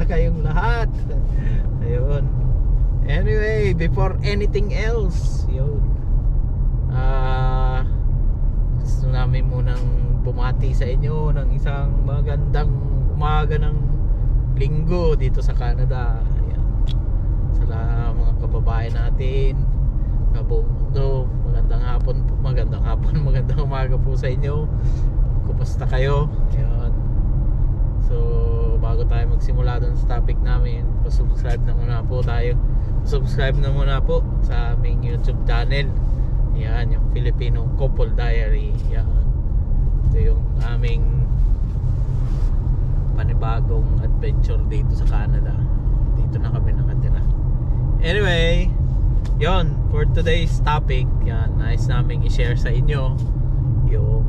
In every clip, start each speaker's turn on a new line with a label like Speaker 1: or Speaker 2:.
Speaker 1: Kumusta kayong lahat? Ayun. Anyway, before anything else, yun. Gusto namin munang bumati sa inyo ng isang magandang umaga ng linggo dito sa Canada. Ayan. Sa mga kababayan natin, kabuong mundo, magandang hapon, magandang umaga po sa inyo. Kumusta kayo? Ayan. So, bago tayo magsimula dun sa topic namin, subscribe na muna po sa aming YouTube channel. Yan, yung Filipino Couple Diary. Yan. Ito yung aming panibagong adventure dito sa Canada. Dito na kami nakatira. Anyway, yon, for today's topic, yan, nais naming i-share sa inyo yung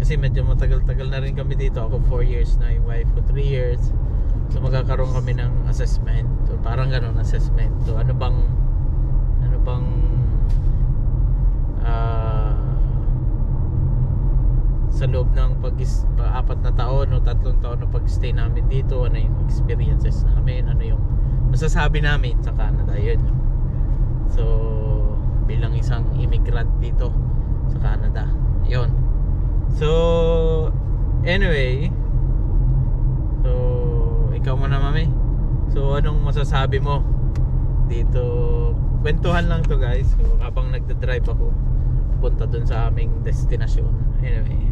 Speaker 1: kasi medyo matagal-tagal na rin kami dito. Ako 4 years na, yung wife ko 3 years. So magkakaroon kami ng assessment. So parang ganun, assessment. So ano bang sa loob ng 4 na taon o 3 taon na pag-stay namin dito, ano yung experiences namin, ano yung masasabi namin sa Canada, yun. So bilang isang immigrant dito sa Canada, yun. So anyway, so ikaw muna, mami. So anong masasabi mo dito? Kwentuhan lang to, guys. So habang nagda-drive ako punta dun sa aming destinasyon. Anyway,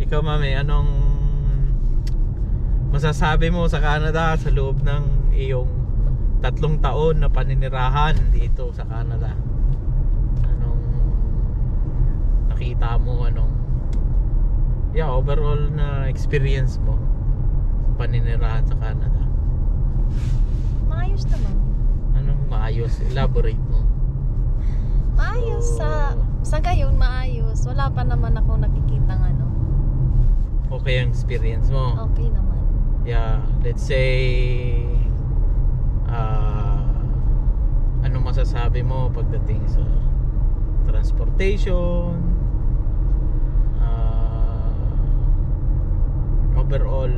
Speaker 1: ikaw, mami, anong masasabi mo sa Canada sa loob ng iyong 3 taon na paninirahan dito sa Canada? Anong nakita mo, overall na experience mo sa paninirahan sa Canada?
Speaker 2: Maayos naman.
Speaker 1: Anong maayos? Elaborate mo.
Speaker 2: Maayos sa gayon, maayos. Wala pa naman akong nakikitang
Speaker 1: Okay ang experience mo?
Speaker 2: Okay naman.
Speaker 1: Yeah, let's say ano masasabi mo pagdating sa transportation, overall,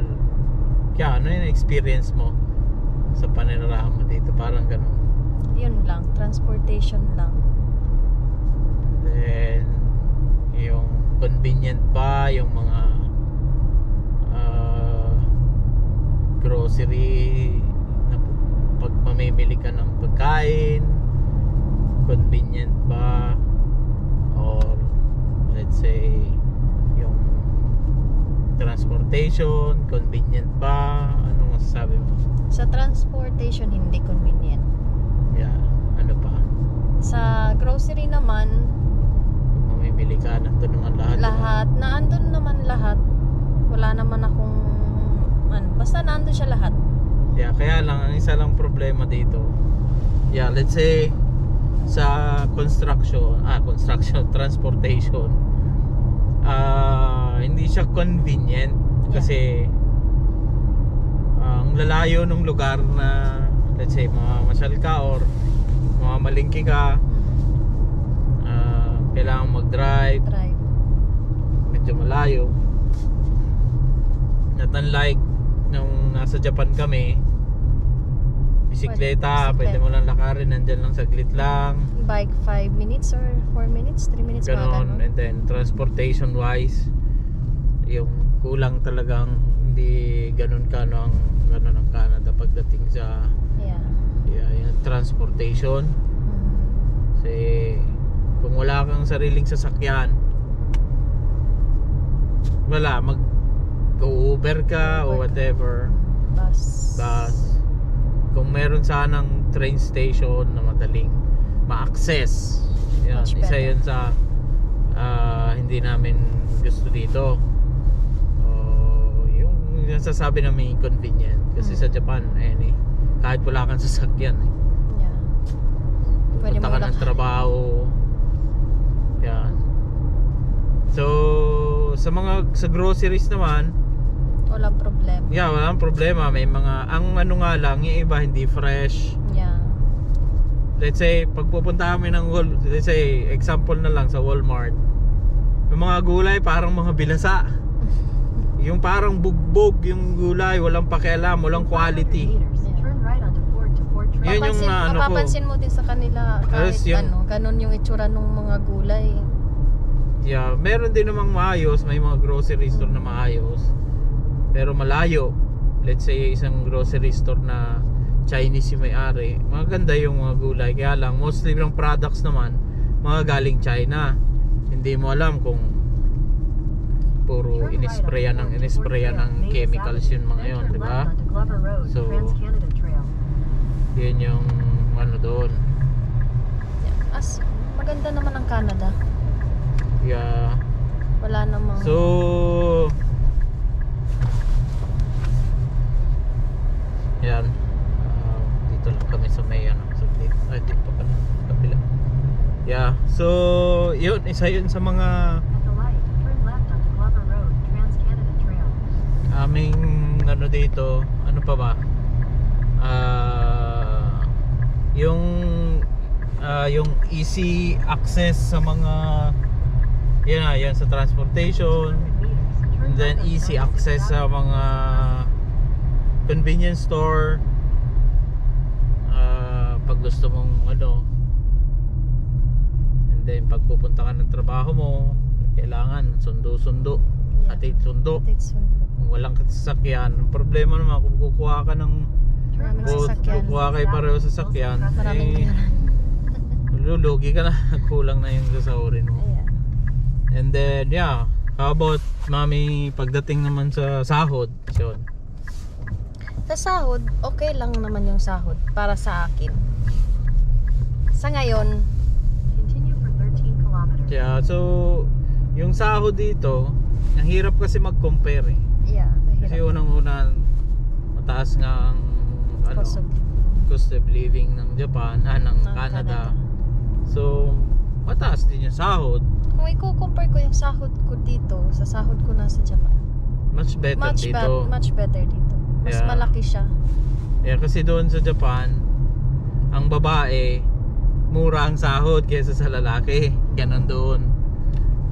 Speaker 1: kaya ano yung experience mo sa paninirahan mo dito? Parang ganun.
Speaker 2: Yun lang, transportation lang.
Speaker 1: Then yung convenient ba yung mga grocery na pag mamimili ka ng pagkain, convenient ba? Or let's say yung transportation, convenient ba? Anong masasabi mo?
Speaker 2: Sa transportation, hindi convenient.
Speaker 1: Yeah, ano pa?
Speaker 2: Sa grocery naman,
Speaker 1: Mamimili ka, nandun naman lahat.
Speaker 2: naandun naman lahat. Wala naman akong basta naandun siya lahat.
Speaker 1: Yeah, kaya lang, ang isa lang problema dito, yeah, let's say sa transportation, hindi siya convenient kasi ang lalayo ng lugar na, let's say, mamasyal ka or mamamalingki ka, kailangan mag-drive, medyo malayo. Not unlike nung nasa Japan kami, bisikleta, pwede mo lang lakarin, nandyan lang saglit lang.
Speaker 2: Bike 5 minutes or 4 minutes, 3 minutes,
Speaker 1: ganon. And then transportation wise, yung kulang talagang hindi ganon ang Canada pagdating sa yung transportation. Kasi kung wala kang sariling sasakyan, wala, mag-Uber ka o whatever,
Speaker 2: bus.
Speaker 1: Kung meron sanang train station na madaling ma-access, yan, isa yun sa hindi namin gusto dito. Yung nasasabi namin inconvenient kasi sa Japan, kahit wala kang sasakyan,
Speaker 2: Pwede
Speaker 1: punta ka ng trabaho, yan. So sa groceries naman,
Speaker 2: walang problema.
Speaker 1: Yeah, walang problema. May mga, ang nga lang, yung iba hindi fresh.
Speaker 2: Yeah.
Speaker 1: Let's say, pag pupunta kami ng let's say, example na lang sa Walmart, may mga mga gulay parang mga bilasa. Yung parang bugbog yung gulay, walang pakialam, walang quality.
Speaker 3: Turn right onto Ford to Ford Trail.
Speaker 1: Yun yung ano ko.
Speaker 2: mapapansin mo din sa kanila kahit
Speaker 1: Tapos yung-
Speaker 2: ganun yung itsura ng mga gulay.
Speaker 1: Yeah, meron din namang maayos, may mga grocery store na maayos. Pero malayo. Let's say isang grocery store na Chinese yung may-ari. Maganda yung mga gulay. Kaya lang, mostly ng products naman, mga galing China. Hindi mo alam kung puro inisprayan ng chemicals yun mga yun, di ba? So, yun yung ano doon.
Speaker 2: Maganda naman ang Canada.
Speaker 1: Yeah.
Speaker 2: Wala namang
Speaker 1: So, yan. Dito lang kami sa may ano, sa dito. Ay, dito pa pala. Kapila. Yeah. So, yun. Isa yun sa mga
Speaker 3: At the light, turn left onto Glover Road, Trans-Canada Trail.
Speaker 1: aming ano dito. Ano pa ba? Yung easy access sa mga yan sa transportation.
Speaker 3: 200 meters, turn
Speaker 1: And then
Speaker 3: left onto
Speaker 1: easy
Speaker 3: 96
Speaker 1: access sa
Speaker 3: Avenue.
Speaker 1: mga convenience store. Pag gusto mong ano. And then pag pupunta ka ng trabaho mo, kailangan sundo-sundo.
Speaker 2: Yeah.
Speaker 1: Hatid sundo. Kung walang sasakyan, ang problema naman kung kukuha ka ng
Speaker 2: Maraming
Speaker 1: boat,
Speaker 2: sasakyan.
Speaker 1: kukuha kayo pareho sa sasakyan,
Speaker 2: Maraming
Speaker 1: lulugi ka na. Kulang na yung sasahurin mo.
Speaker 2: Ayan.
Speaker 1: And then, yeah. How about, mami, pagdating naman sa sahod? Yun.
Speaker 2: Sa sahod, okay lang naman yung sahod para sa akin. Sa ngayon,
Speaker 3: Continue for 13 kilometers.
Speaker 1: Yeah, so, yung sahod dito, ang hirap kasi mag-compare eh.
Speaker 2: yeah,
Speaker 1: Kasi
Speaker 2: mahirap.
Speaker 1: unang-una, mataas nga ang ano,
Speaker 2: Cost of
Speaker 1: cost of living ng Japan, ng Canada. So, mataas din yung sahod.
Speaker 2: Kung i-compare ko yung sahod ko dito sa sahod ko nasa Japan,
Speaker 1: Much better dito.
Speaker 2: much better dito. Mas
Speaker 1: Yeah.
Speaker 2: malaki siya.
Speaker 1: Yeah, kasi doon sa Japan, ang babae, mura ang sahod kaysa sa lalaki. Ganon doon.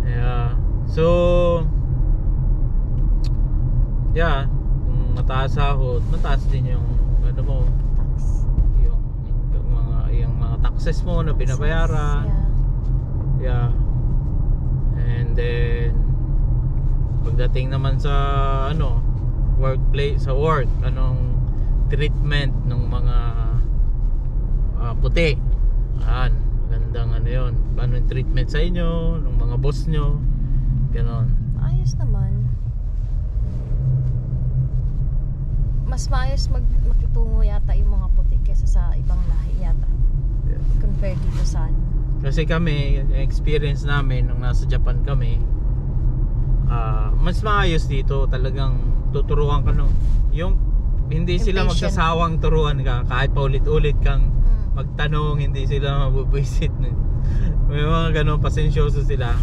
Speaker 1: Yeah. So, yeah, kung mataas sahod, mataas din yung ano mo,
Speaker 2: Tax.
Speaker 1: yung mga taxes mo na binabayaran.
Speaker 2: Yeah.
Speaker 1: Yeah. And then pagdating naman sa ano, workplace, sa work, anong treatment ng mga puti. Gandang ano 'yon. Paano yung treatment sa inyo, ng mga boss nyo. Ganon.
Speaker 2: Ayos naman. Mas maayos makitungo yata yung mga puti kaysa sa ibang lahi yata.
Speaker 1: Yeah.
Speaker 2: Compare dito sa ano.
Speaker 1: Kasi kami, experience namin nung nasa Japan kami, mas maayos dito. Talagang tuturuan ka no. Yung hindi sila
Speaker 2: Impatient.
Speaker 1: magsasawang turuan ka kahit paulit-ulit kang magtanong, hindi sila mabubwisit. May mga ganun, pasensyoso sila.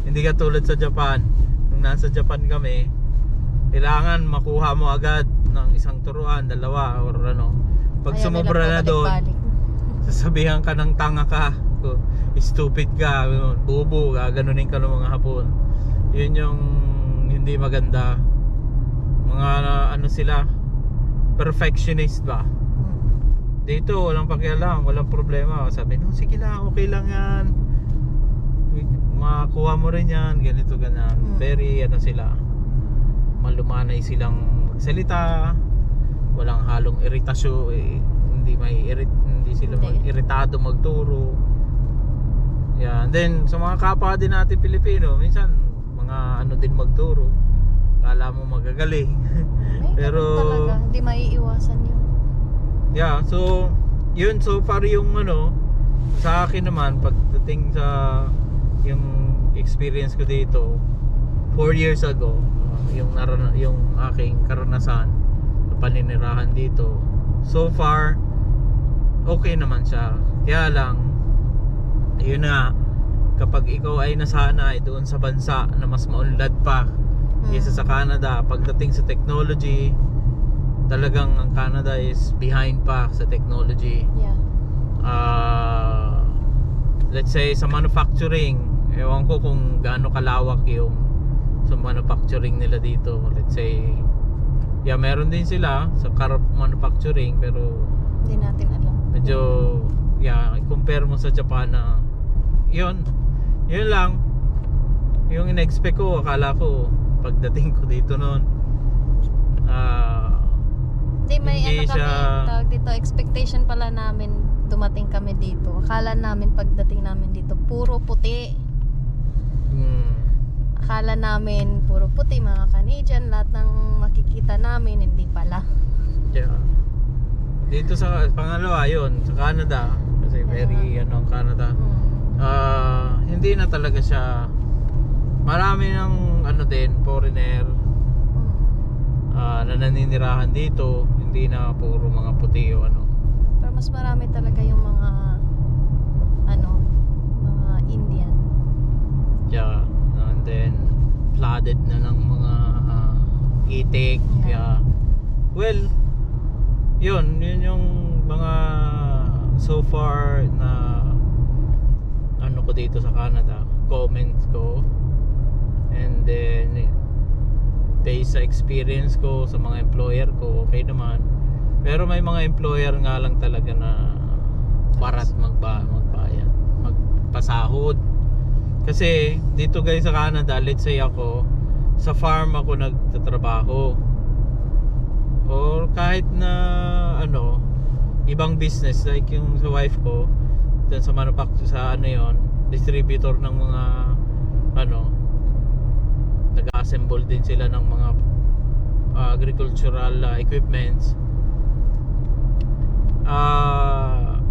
Speaker 1: Hindi ka tulad sa Japan. Nung nasa Japan kami, kailangan makuha mo agad ng isang turuan, dalawa or ano. Pag
Speaker 2: Ayaw
Speaker 1: sumobra
Speaker 2: nila
Speaker 1: na doon,
Speaker 2: pabalik-balik.
Speaker 1: sasabihan ka ng tanga ka, stupid ka, bubo ka, ganunin ka ng mga hapon. Yun yung hindi maganda. Mga ano sila, perfectionist ba? Dito walang pakialam, walang problema. Sabi, no, sige lang, okay lang yan, makakuha mo rin yan, ganito ganyan. Very ano sila, malumanay silang salita, walang halong iritasyon, hindi sila iritado magturo. Yeah, and then sa mga kapwa din natin Pilipino, minsan mga ano din magturo. Kala mo magagaling. Pero
Speaker 2: Talaga, hindi maiiwasan yun.
Speaker 1: yeah, so yun so far yung ano sa akin naman pagdating sa yung experience ko dito 4 years ago, yung aking karanasan na paninirahan dito. So far okay naman siya. Kaya lang yun na, kapag ikaw ay nasanay doon sa bansa na mas maunlad pa kaysa sa Canada, pagdating sa technology, talagang ang Canada is behind pa sa technology.
Speaker 2: Yeah.
Speaker 1: Let's say sa manufacturing, ewan ko kung gaano kalawak yung sa manufacturing nila dito. Let's say, yeah, meron din sila sa car manufacturing, pero
Speaker 2: Hindi natin alam.
Speaker 1: medyo, yeah, compare mo sa Japan na yun lang yung in-expect ko. Akala ko pagdating ko dito noon,
Speaker 2: Hindi, may
Speaker 1: Hindi
Speaker 2: ano kami,
Speaker 1: siya-
Speaker 2: tawag dito, expectation pala namin dumating kami dito. Akala namin pagdating namin dito, puro puti. Akala namin puro puti, mga Canadian, lahat ng makikita namin, hindi pala.
Speaker 1: yeah. Dito sa pangalawa yun, sa Canada, kasi very ang Canada, hindi na talaga siya, marami ng din foreigner na naninirahan dito, hindi na puro mga puti o ano.
Speaker 2: Pero mas marami talaga yung mga mga Indian.
Speaker 1: Yeah, and then flooded na ng mga itik. Yeah. Well, yun yung mga so far na ano ko dito sa Canada, comments ko, and then based sa experience ko sa mga employer ko, okay naman. Pero may mga employer nga lang talaga na barat magbayad, magpasahod. Kasi dito guys sa Canada, let's say ako sa farm ako nagtatrabaho, or kahit na ibang business like yung sa wife ko dun sa manufacturer, sa distributor ng mga nag-assemble din sila ng mga agricultural equipments.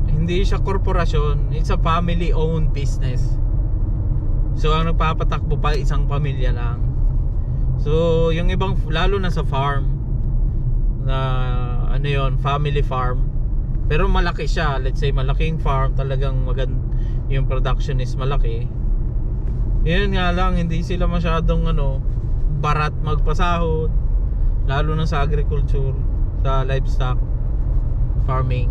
Speaker 1: Hindi siya korporasyon, it's a family owned business. So ang nagpapatakbo pa isang pamilya lang. So yung ibang, lalo na sa farm na family farm, pero malaki siya, let's say malaking farm, talagang yung production is malaki. Yun nga lang, hindi sila masyadong barat magpasahod, lalo na sa agriculture, sa livestock farming.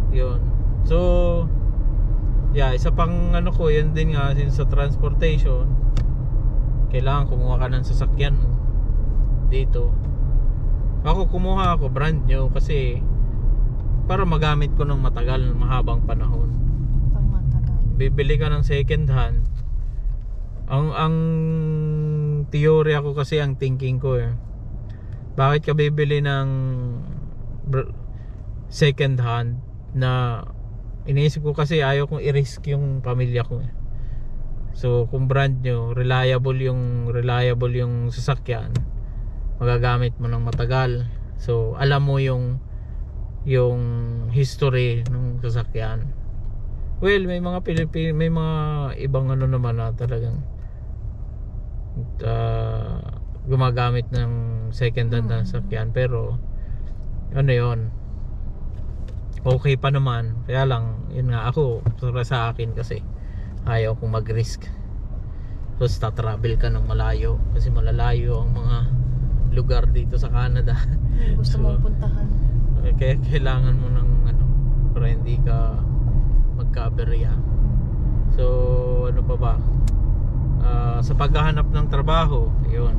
Speaker 1: Yun. So yeah, isa pang ko, yan din nga sa transportation, kailangan kumuha ka ng sasakyan dito. Ako kumuha ako brand new kasi para magamit ko ng matagal, mahabang panahon.
Speaker 2: Pang matagal.
Speaker 1: Bibili ka ng second hand, ang theory ako kasi, ang thinking ko bakit ka bibili ng second hand na iniisip ko kasi ayaw kong i-risk yung pamilya ko. So kung brand new, reliable yung sasakyan, magagamit mo ng matagal. So alam mo yung history ng sasakyan. Well, may mga may mga ibang naman na talagang gumagamit ng second hand na sasakyan, pero yun, okay pa naman. Kaya lang, yun nga, ako para sa akin kasi ayaw kong mag-risk. Tapos tatravel ka ng malayo, kasi malalayo ang mga lugar dito sa Canada.
Speaker 2: Yung gusto mong puntahan.
Speaker 1: Kaya kailangan mo ng para hindi ka magka-aberya. So ano pa ba, sa paghahanap ng trabaho, yun,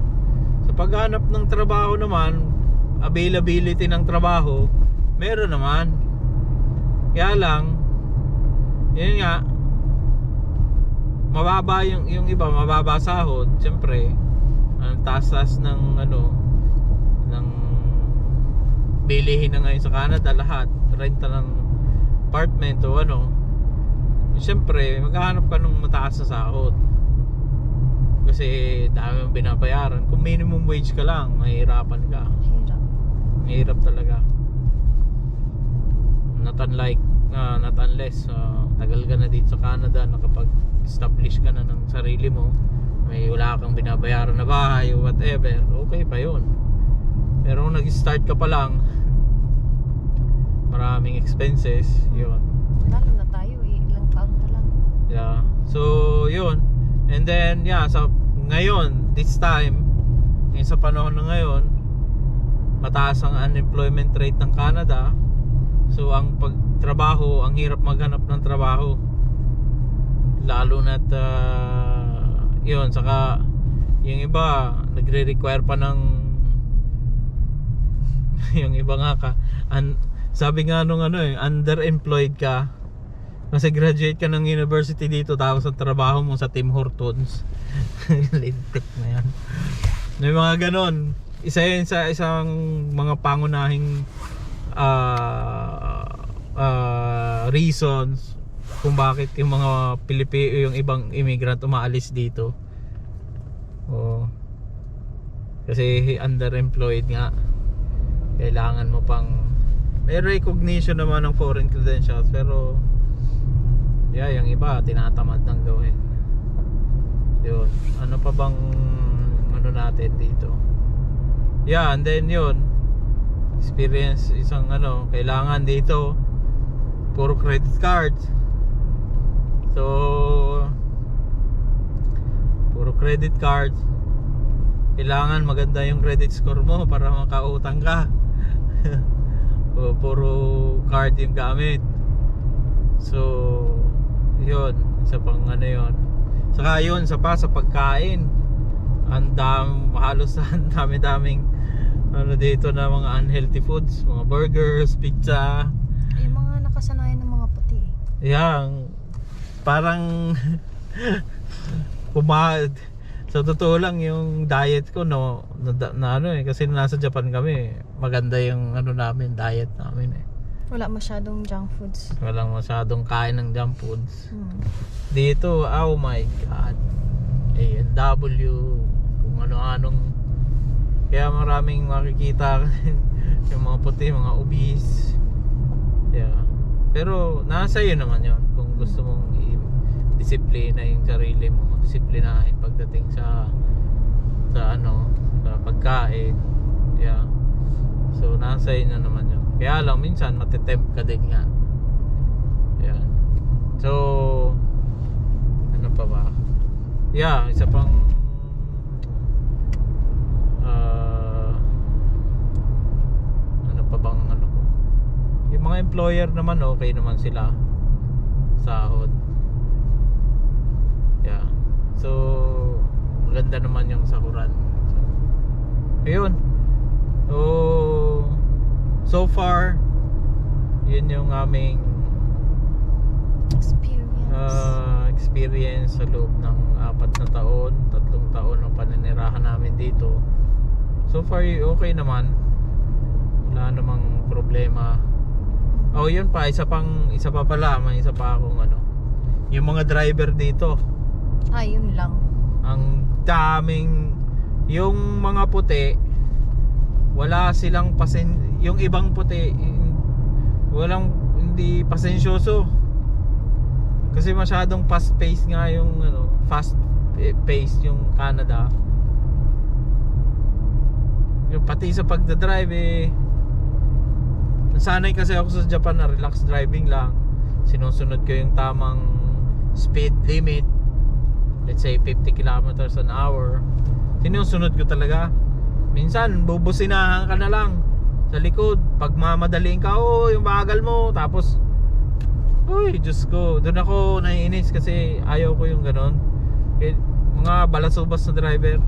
Speaker 1: sa paghahanap ng trabaho naman, availability ng trabaho meron naman. Kaya lang, yun nga, mababa yung iba, mababa sahod. Siyempre, ang taas ng ng bilihin na ngayon sa Canada, lahat renta ng apartment o siyempre maghahanap ka ng mataas na sahod kasi dami mong binabayaran. Kung minimum wage ka lang, mahihirapan ka. Mahirap talaga. Not unless tagal ka na dito sa Canada, nakapag-establish ka na ng sarili mo, may wala kang binabayaran na bahay o whatever, okay pa yun. Pero kung nag-start ka pa lang, maraming expenses, yun.
Speaker 2: Lalo na tayo ilang taon pa lang.
Speaker 1: Yeah. So yun. And then sa ngayon, this time, sa panahon na ngayon, mataas ang unemployment rate ng Canada. So ang pagtrabaho, ang hirap maghanap ng trabaho. lalo na't yun, saka yung iba nagre-require pa ng yung iba nga sabi nga nung underemployed ka kasi graduate ka ng university dito tapos ang trabaho mo sa Tim Hortons. Lintik na yan. May mga ganon. Isa yun sa isang mga pangunahing reasons kung bakit yung mga Pilipino, yung ibang immigrant umaalis dito. Kasi underemployed nga. Kailangan mo pang may recognition naman ng foreign credentials, pero yung iba tinatamad nang gawin. Yun. Ano pa bang natin dito? And then yun, experience isang kailangan dito puro credit cards. So puro credit cards. Kailangan maganda yung credit score mo para makautang ka. Puro card yung gamit. So yun, isa pang yun. Saka yun, sa pagkain. Halos ang dami-daming dito na mga unhealthy foods, mga burgers, pizza.
Speaker 2: Yung mga nakasanayan ng mga puti.
Speaker 1: Parang sa totoo lang yung diet ko kasi nasa Japan kami, maganda yung namin, diet namin
Speaker 2: Wala masyadong junk foods.
Speaker 1: Walang masyadong kain ng junk foods. Dito, oh my god, A&W, kung ano-anong, kaya maraming makikita yung mga puti, mga obese. Pero nasa iyo naman yun kung gusto mong disiplina yung sarili mo, disiplinahin pagdating sa pagkain. So nasa inyo naman yun. Kaya lang minsan matetempt ka din nga. So ano pa ba? Isa pang ano pa bang ko? Yung mga employer naman okay naman sila. Sahod. So maganda naman yung sahuran. Ayun. So far yun yung aming experience sa loob ng 3 taon ng paninirahan namin dito. So far okay naman, wala namang problema. Yun pa, isa pa pala, may isa pa akong yung mga driver dito.
Speaker 2: Yun lang.
Speaker 1: Ang daming, yung mga puti, wala silang yung ibang puti, hindi pasensyoso. Kasi masyadong fast pace nga yung fast pace yung Canada. Yung pati sa pagdadrive nasanay kasi ako sa Japan na relax driving lang. Sinusunod ko yung tamang speed limit, let's say 50 kilometers an hour. Sinusunod ko talaga. Minsan bubusinahan ka na lang sa likod pag mamadaliin ka, yung bagal mo, tapos Diyos ko, doon ako naiinis kasi ayaw ko yung ganon. Mga balasubas na driver,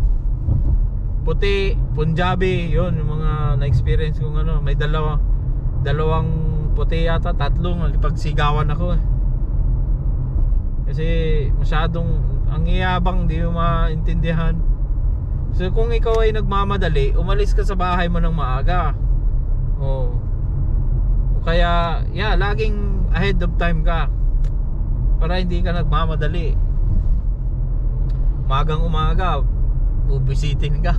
Speaker 1: puti, Punjabi, yun yung mga na-experience kong may dalawang puti yata, 3 nagpagsigawan ako kasi masyadong ang iyabang, di mo maintindihan. So kung ikaw ay nagmamadali, umalis ka sa bahay mo ng maaga. O kaya laging ahead of time ka para hindi ka nagmamadali. Umaga bubisitin ka.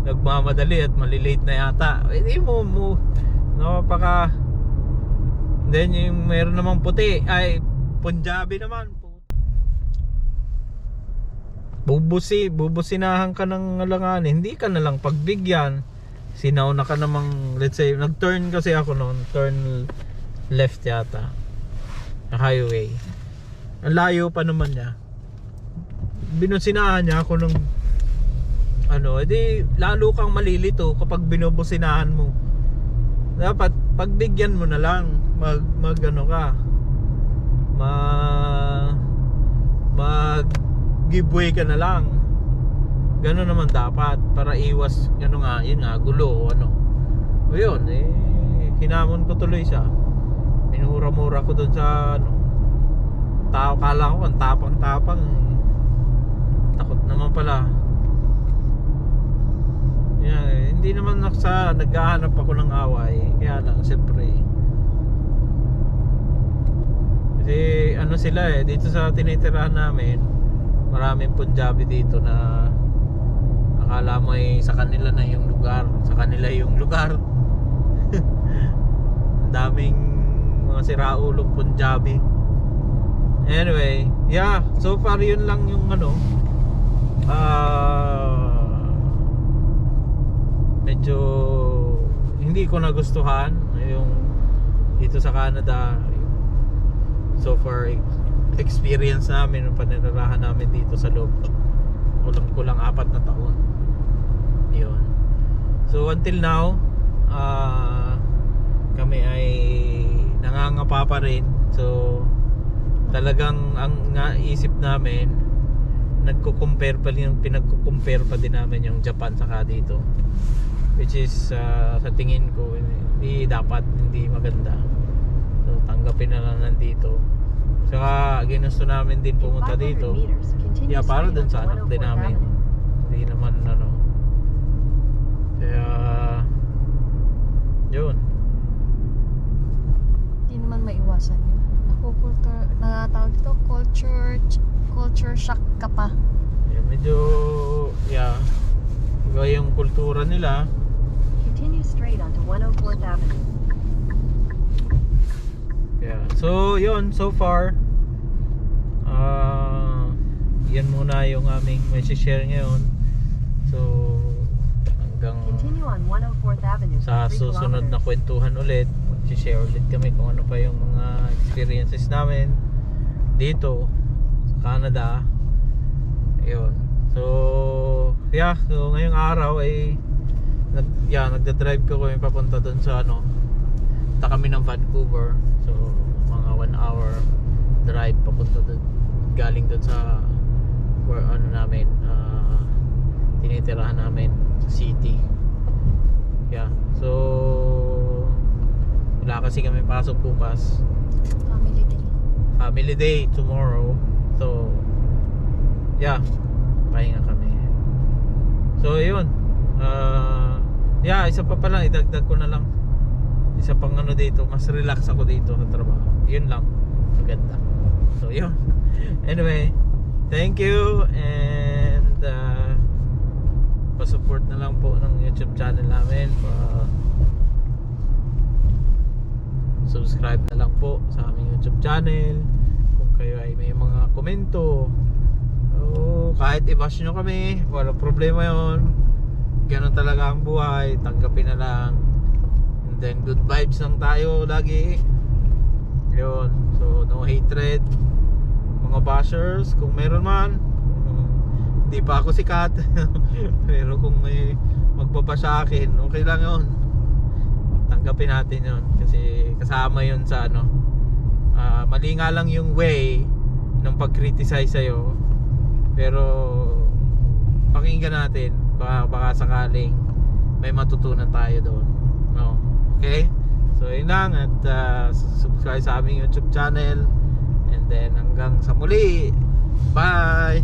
Speaker 1: Nagmamadali at malilate na yata. Hindi mo then yung meron namang puti ay Punjabi naman, bubusinahan ka ng alanganin, hindi ka na lang pagbigyan. Sinauna ka namang, let's say nag-turn kasi ako noon, turn left yata na highway, ang layo pa naman niya, binusinahan niya ako ng edi lalo kang malilito kapag binubusinahan mo. Dapat pagbigyan mo na lang, mag giveaway ka na lang. Ganun naman dapat para iwas yun nga gulo o ano. O yun hinamon ko tuloy siya. Minura-mura ko doon sa ano. Kala ko ang tapang-tapang. Takot naman pala. Yan, hindi naman naghahanap ako ng away. Kaya lang siyempre. Kasi ano sila dito sa tinitirahan namin, maraming Punjabi dito na akala mo sa kanila na yung lugar, sa kanila yung lugar. Ang daming mga siraulong Punjabi. Anyway, yeah, so far yun lang yung ano. Medyo hindi ko nagustuhan yung dito sa Canada. So far experience namin yung panirahan namin dito sa loob kulang 4 na taon. Yun. So until now kami ay nangangapa pa rin. So talagang ang naisip namin nagko-compare pa din, pinagko-compare pa din namin yung Japan saka dito, which is sa tingin ko hindi maganda. So tanggapin na lang nandito. Saka ginusto namin din pumunta dito. Yeah, para dun sa anak din namin. Hindi naman ano. Kaya yun.
Speaker 2: Hindi naman maiwasan yun. Natawag dito, culture shock ka pa.
Speaker 1: Yeah, medyo iba yung kultura nila.
Speaker 3: Continue straight onto 104th Avenue.
Speaker 1: Yeah. So yun, so far yan muna yung aming may share ngayon. So hanggang
Speaker 3: Continue on 104th Avenue
Speaker 1: sa
Speaker 3: for 3
Speaker 1: susunod na
Speaker 3: kilometers.
Speaker 1: kwentuhan ulit, share ulit kami kung ano pa yung mga experiences namin dito sa Canada. Ayun. So yeah, so ngayong araw ay nagda-drive ko kami papunta doon sa ano. Punta kami ng Vancouver. So mga 1 hour drive papunta doon. Galing doon sa where ano namin tinitirahan namin sa city. Yeah. So wala kasi kami pasok bukas. Family day tomorrow. So yeah, pahinga kami. So yun. Isa pa pala idagdag ko na lang. Isa pang ano dito, mas relax ako dito sa trabaho. Yun lang. Maganda. So yun. Anyway, thank you and pa-support na lang po ng YouTube channel namin. Subscribe na lang po sa aming YouTube channel. Kung kayo ay may mga komento, kahit i-bash nyo kami, walang problema yon. Ganon talaga ang buhay. Tanggapin na lang. And then good vibes lang tayo lagi. Yun. So no hatred. Mga bashers, kung meron man, hindi pa ako sikat. Pero kung may magbabash sa akin, okay lang yun. Tanggapin natin yun. Kasi kasama yun sa ano. Mali nga lang yung way ng pag-criticize sa'yo. Pero pakinggan natin. Baka sakaling may matutunan tayo doon. No? Okay? So yun lang. At subscribe sa aming YouTube channel. And then hanggang sa muli. Bye!